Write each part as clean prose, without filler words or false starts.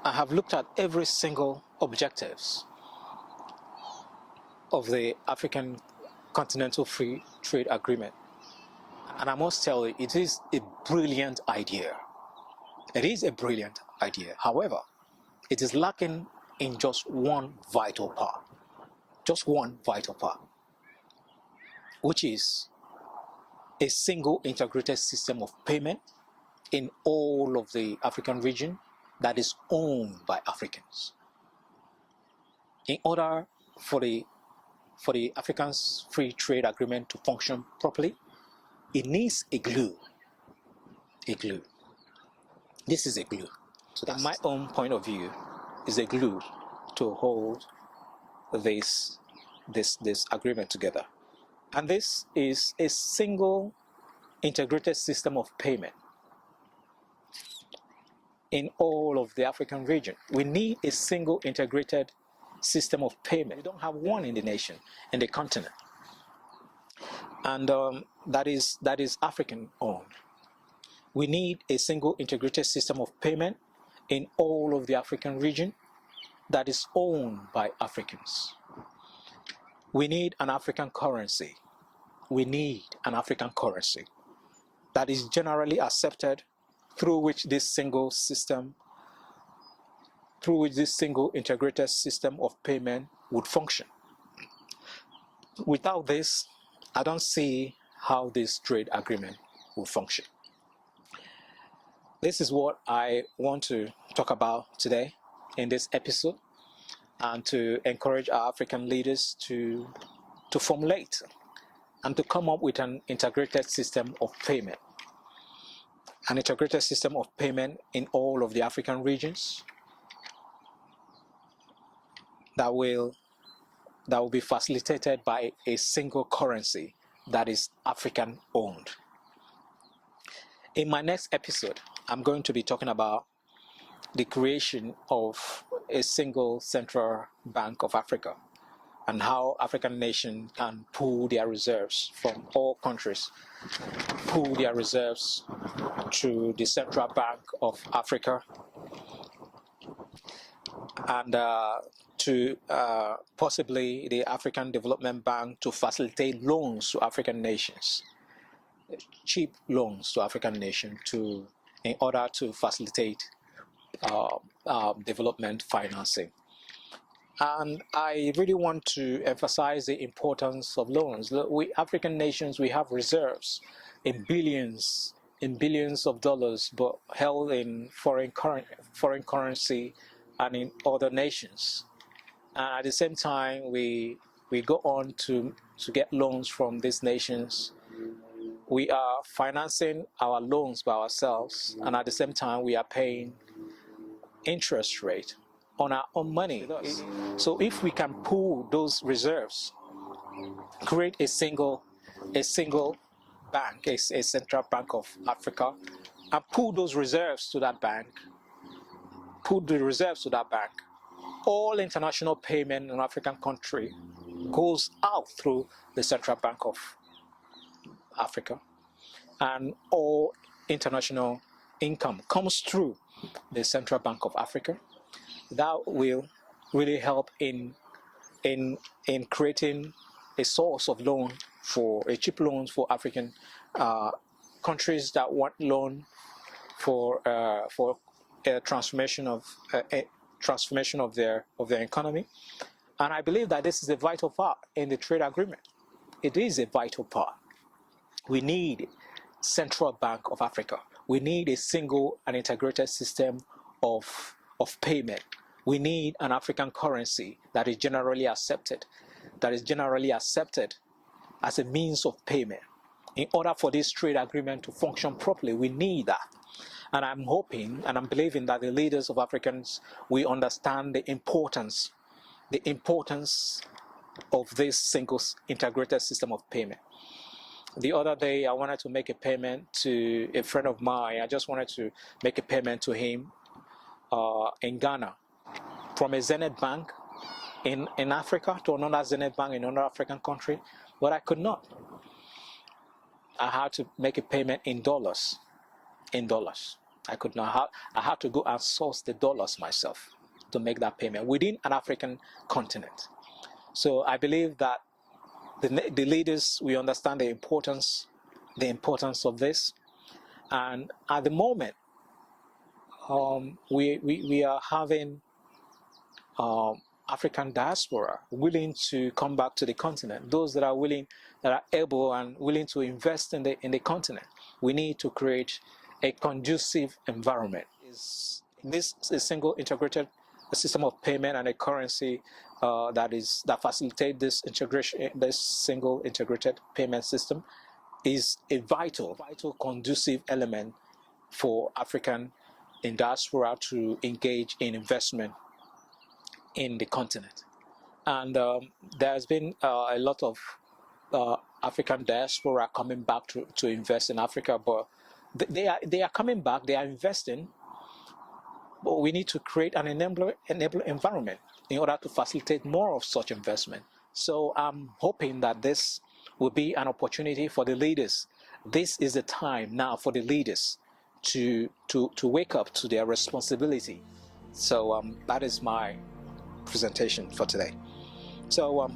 I have looked at every single objectives of the African Continental Free Trade Agreement. And I must tell you, it is a brilliant idea. It is a brilliant idea. However, it is lacking in just one vital part. Just one vital part, which is a single integrated system of payment in all of the African region that is owned by Africans. In order for the African Free Trade Agreement to function properly, it needs a glue. A glue. This is a glue. So in my own point of view, is a glue to hold this agreement together. And this is a single integrated system of payment in all of the African region. We need a single integrated system of payment. We don't have one in the nation, in the continent. And that is African owned. We need a single integrated system of payment in all of the African region that is owned by Africans. We need an African currency. We need an African currency that is generally accepted, through which this single integrated system of payment would function. Without this, I don't see how this trade agreement will function. This is what I want to talk about today in this episode, and to encourage our African leaders to formulate and to come up with an integrated system of payment. An integrated system of payment in all of the African regions that will be facilitated by a single currency that is African owned. In my next episode, I'm going to be talking about the creation of a single central bank of Africa, and how African nations can pool their reserves from all countries, pool their reserves to the Central Bank of Africa, and to possibly the African Development Bank to facilitate loans to African nations, cheap loans to African nations in order to facilitate development financing. And I really want to emphasize the importance of loans. We African nations, we have reserves in billions of dollars, but held in foreign currency and in other nations. And at the same time, we go on to get loans from these nations. We are financing our loans by ourselves, and at the same time, we are paying interest rate on our own money. So if we can pool those reserves, create a single bank, a Central Bank of Africa, and pool those reserves to that bank, all international payment in an African country goes out through the Central Bank of Africa, and all international income comes through the Central Bank of Africa. That will really help in creating a source of loan for cheap loans for African countries that want loan for a transformation of their economy. And I believe that this is a vital part in the trade agreement. It is a vital part. We need Central Bank of Africa. We need a single and integrated system of payment. We need an African currency that is generally accepted as a means of payment. In order for this trade agreement to function properly, we need that. And I'm hoping and I'm believing that the leaders of Africans will understand the importance of this single integrated system of payment. The other day, I wanted to make a payment to a friend of mine. I just wanted to make a payment to him in Ghana, from a Zenith Bank in Africa to another Zenith Bank in another African country, but I could not. I had to make a payment in dollars. I could not have. I had to go and source the dollars myself to make that payment within an African continent. So I believe that the leaders, we understand the importance of this, and at the moment, we are having African diaspora willing to come back to the continent. Those that are able and willing to invest in the continent. We need to create a conducive environment. This is a single integrated system of payment and a currency that facilitate this integration. This single integrated payment system is a vital conducive element for African in diaspora to engage in investment in the continent. And there's been a lot of African diaspora coming back to invest in Africa, but they are coming back, they are investing, but we need to create an enabler environment in order to facilitate more of such investment. So I'm hoping that this will be an opportunity for the leaders. This is the time now for the leaders to wake up to their responsibility. So that is my presentation for today. So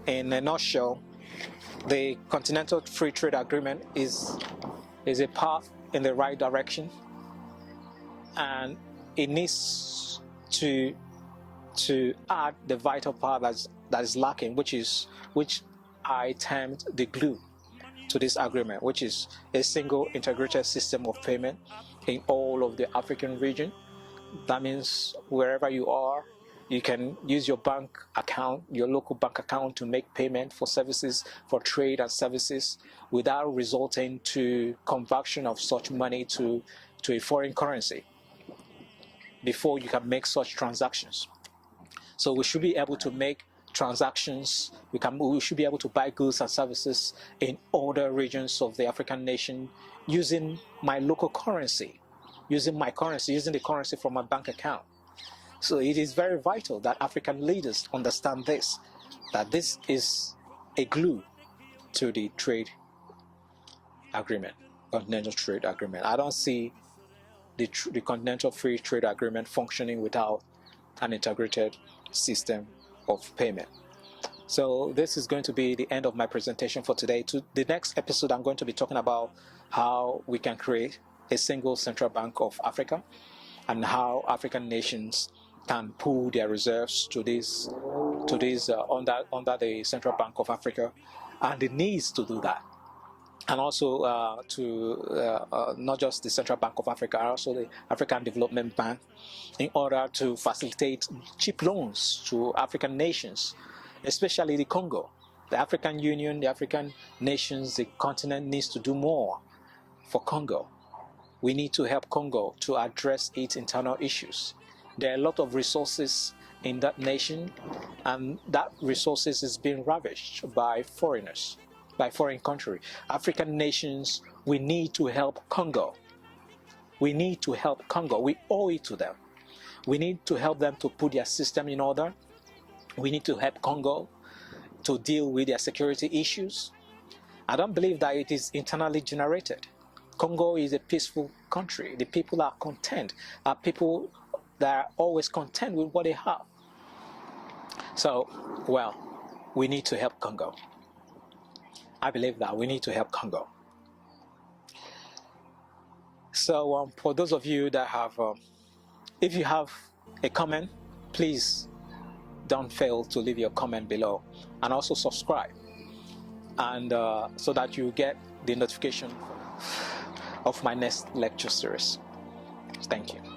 in a nutshell, the Continental Free Trade Agreement is a path in the right direction, and it needs to add the vital part that is lacking, which I termed the glue to this agreement, which is a single integrated system of payment in all of the African region. That means wherever you are, you can use your bank account, your local bank account, to make payment for services, for trade and services, without resulting to conversion of such money to a foreign currency before you can make such transactions. So we should be able to make transactions. We should be able to buy goods and services in other regions of the African nation using my local currency, using the currency from my bank account. So it is very vital that African leaders understand this, that this is a glue to the trade agreement, Continental Trade Agreement. I don't see the Continental Free Trade Agreement functioning without an integrated system of payment. So this is going to be the end of my presentation for today. To the next episode, I'm going to be talking about how we can create a single central bank of Africa and how African nations can pool their reserves to this under the Central Bank of Africa, and the needs to do that, and also not just the Central Bank of Africa, also the African Development Bank, in order to facilitate cheap loans to African nations, especially the Congo. The African Union, the African nations, the continent needs to do more for Congo. We need to help Congo to address its internal issues. There are a lot of resources in that nation, and that resources is being ravished by foreigners, by foreign countries. African nations, we need to help Congo. We need to help Congo. We owe it to them. We need to help them to put their system in order. We need to help Congo to deal with their security issues. I don't believe that it is internally generated. Congo is a peaceful country. The people are content, are people that are always content with what they have. So, well, we need to help Congo. I believe that we need to help Congo. So, for those of you that have, if you have a comment, please don't fail to leave your comment below, and also subscribe, and so that you get the notification of my next lecture series. Thank you.